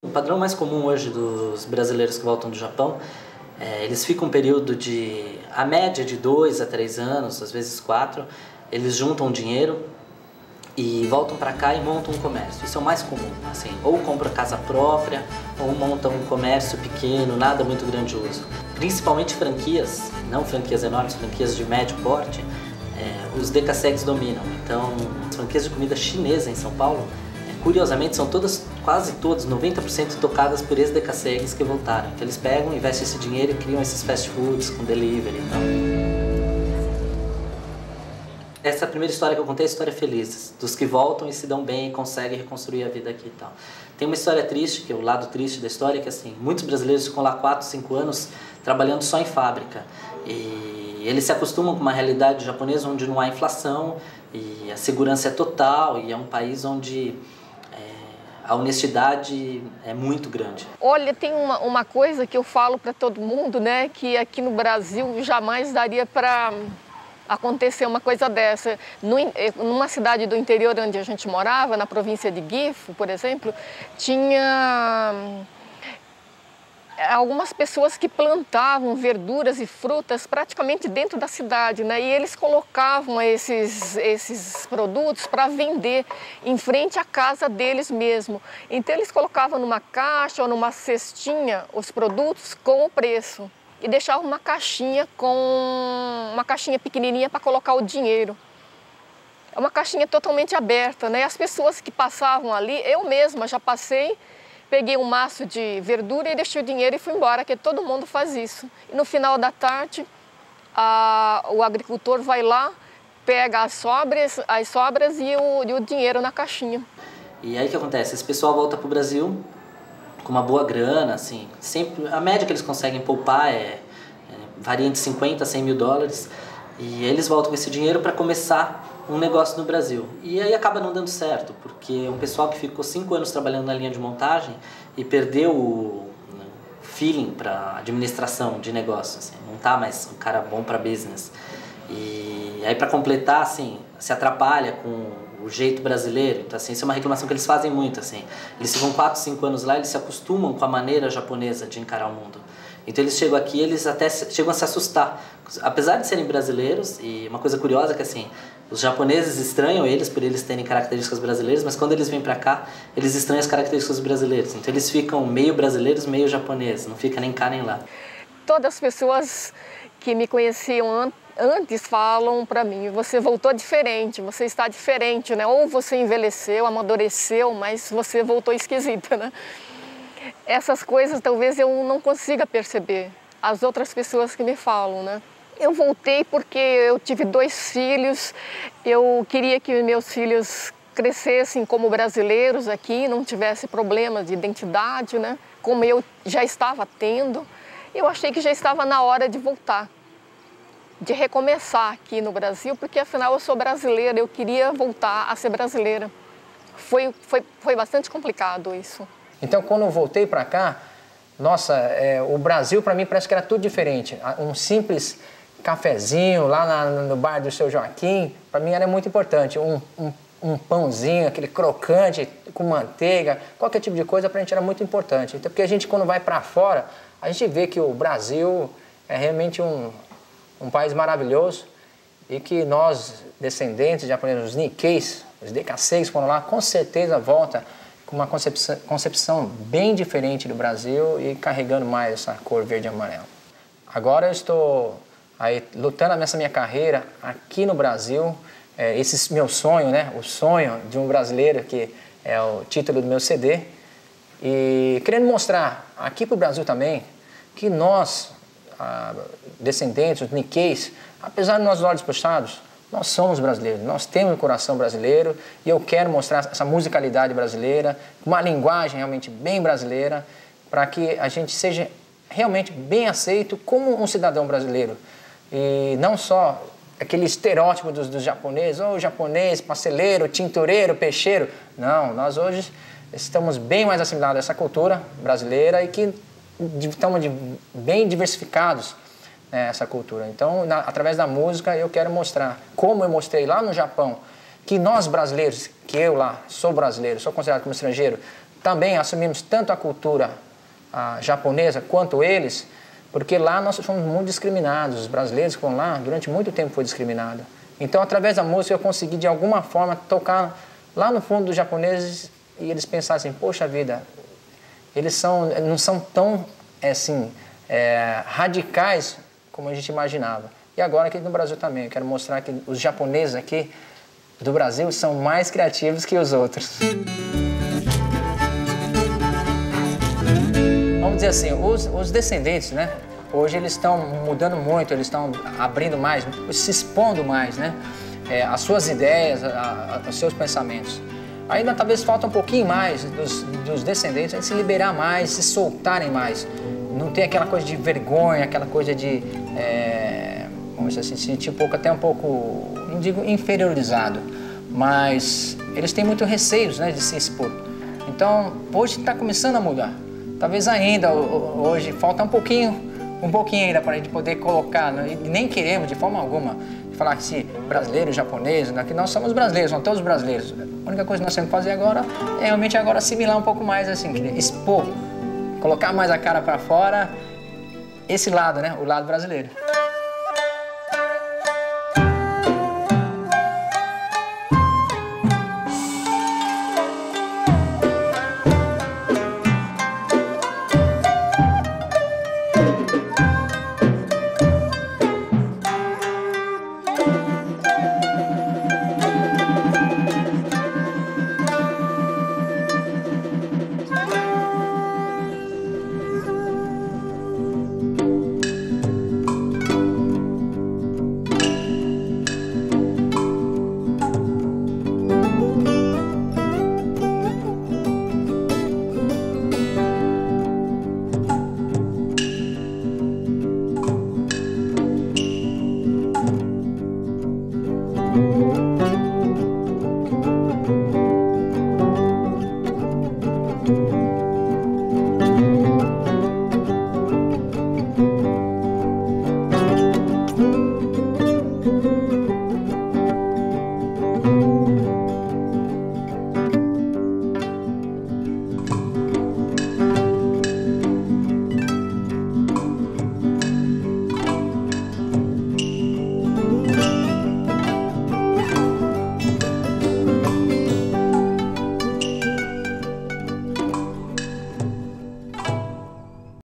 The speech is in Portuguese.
O padrão mais comum hoje dos brasileiros que voltam do Japão, eles ficam um período de, a média de 2 a 3 anos, às vezes 4, eles juntam dinheiro e voltam para cá e montam um comércio. Isso é o mais comum, assim, ou compram casa própria, ou montam um comércio pequeno, nada muito grandioso. Principalmente franquias, não franquias enormes, franquias de médio porte, os decassegues dominam. Então, as franquias de comida chinesa em São Paulo, curiosamente, são todas, quase todas, 90% tocadas por ex-decassegues que voltaram. Então eles pegam, investem esse dinheiro e criam esses fast foods com delivery e tal. Essa primeira história que eu contei é a história feliz, dos que voltam e se dão bem e conseguem reconstruir a vida aqui e tal. Tem uma história triste, que é o lado triste da história, que assim, muitos brasileiros ficam lá 4, 5 anos trabalhando só em fábrica. E eles se acostumam com uma realidade japonesa onde não há inflação e a segurança é total, e é um país onde a honestidade é muito grande. Olha, tem uma coisa que eu falo para todo mundo, né? Que aqui no Brasil jamais daria para acontecer uma coisa dessa. Numa cidade do interior onde a gente morava, na província de Gifu, por exemplo, tinha algumas pessoas que plantavam verduras e frutas praticamente dentro da cidade, né? E eles colocavam esses produtos para vender em frente à casa deles mesmo. Então eles colocavam numa caixa ou numa cestinha os produtos com o preço e deixavam uma caixinha pequenininha para colocar o dinheiro. É uma caixinha totalmente aberta, né? As pessoas que passavam ali, eu mesma já passei, peguei um maço de verdura e deixei o dinheiro e fui embora, que todo mundo faz isso. E no final da tarde, o agricultor vai lá, pega as sobras e o dinheiro na caixinha. E aí o que acontece? Esse pessoal volta para o Brasil com uma boa grana, assim, sempre, a média que eles conseguem poupar varia entre 50 a 100 mil dólares, e eles voltam com esse dinheiro para começar um negócio no Brasil. E aí acaba não dando certo, porque um pessoal que ficou 5 anos trabalhando na linha de montagem e perdeu o feeling para administração de negócio, assim, não tá mais um cara bom para business. E aí para completar, assim, se atrapalha com o jeito brasileiro. Então, assim, isso é uma reclamação que eles fazem muito, assim. Eles ficam 4, 5 anos lá, eles se acostumam com a maneira japonesa de encarar o mundo. Então eles chegam aqui, eles até chegam a se assustar. Apesar de serem brasileiros, e uma coisa curiosa é que assim, os japoneses estranham eles por eles terem características brasileiras, mas quando eles vêm pra cá, eles estranham as características brasileiras. Então eles ficam meio brasileiros, meio japoneses, não fica nem cá nem lá. Todas as pessoas que me conheciam antes falam para mim, você voltou diferente, você está diferente, né? Ou você envelheceu, amadureceu, mas você voltou esquisita, né? Essas coisas talvez eu não consiga perceber, as outras pessoas que me falam, né? Eu voltei porque eu tive 2 filhos, eu queria que meus filhos crescessem como brasileiros aqui, não tivesse problemas de identidade, né? Como eu já estava tendo, eu achei que já estava na hora de voltar, de recomeçar aqui no Brasil, porque afinal eu sou brasileira, eu queria voltar a ser brasileira. Foi bastante complicado isso. Então, quando eu voltei para cá, nossa, o Brasil para mim parece que era tudo diferente. Um simples cafezinho lá no bar do Seu Joaquim, para mim era muito importante. Um pãozinho, aquele crocante com manteiga, qualquer tipo de coisa para a gente era muito importante. Então, porque a gente, quando vai para fora, a gente vê que o Brasil é realmente um país maravilhoso e que nós, descendentes de japoneses, os Nikkeis, os decassegues, quando lá, com certeza volta com uma concepção bem diferente do Brasil e carregando mais essa cor verde e amarela. Agora eu estou aí lutando nessa minha carreira aqui no Brasil, esse meu sonho, né? O sonho de um brasileiro, que é o título do meu CD, e querendo mostrar aqui para o Brasil também que nós, descendentes, os Nikkeis, apesar de nossos olhos puxados, nós somos brasileiros, nós temos um coração brasileiro e eu quero mostrar essa musicalidade brasileira, uma linguagem realmente bem brasileira, para que a gente seja realmente bem aceito como um cidadão brasileiro. E não só aquele estereótipo dos japoneses, o japonês, pasteleiro, tintureiro, peixeiro. Não, nós hoje estamos bem mais assimilados a essa cultura brasileira e que estamos bem diversificados essa cultura. Então, através da música, eu quero mostrar, como eu mostrei lá no Japão, que nós brasileiros, que eu lá sou brasileiro, sou considerado como estrangeiro, também assumimos tanto a cultura japonesa quanto eles, porque lá nós fomos muito discriminados. Os brasileiros que foram lá, durante muito tempo foi discriminado. Então, através da música, eu consegui, de alguma forma, tocar lá no fundo dos japoneses e eles pensassem, poxa vida, eles não são tão, assim, radicais como a gente imaginava. E agora aqui no Brasil também, eu quero mostrar que os japoneses aqui do Brasil são mais criativos que os outros. Vamos dizer assim, os descendentes, né? Hoje eles estão mudando muito, eles estão abrindo mais, se expondo mais, né? As suas ideias, os seus pensamentos. Ainda talvez falta um pouquinho mais dos descendentes a se liberar mais, se soltarem mais. Não ter aquela coisa de vergonha, aquela coisa de, vamos dizer assim, se sentir até um pouco, não digo inferiorizado, mas eles têm muito receios, né, de se expor. Então, hoje está começando a mudar. Talvez ainda hoje falta um pouquinho ainda para a gente poder colocar, né? E nem queremos de forma alguma falar que se brasileiro, japonês, né? Que nós somos brasileiros, são todos brasileiros. A única coisa que nós temos que fazer agora é realmente agora assimilar um pouco mais, assim, expor, colocar mais a cara para fora, esse lado, né? O lado brasileiro.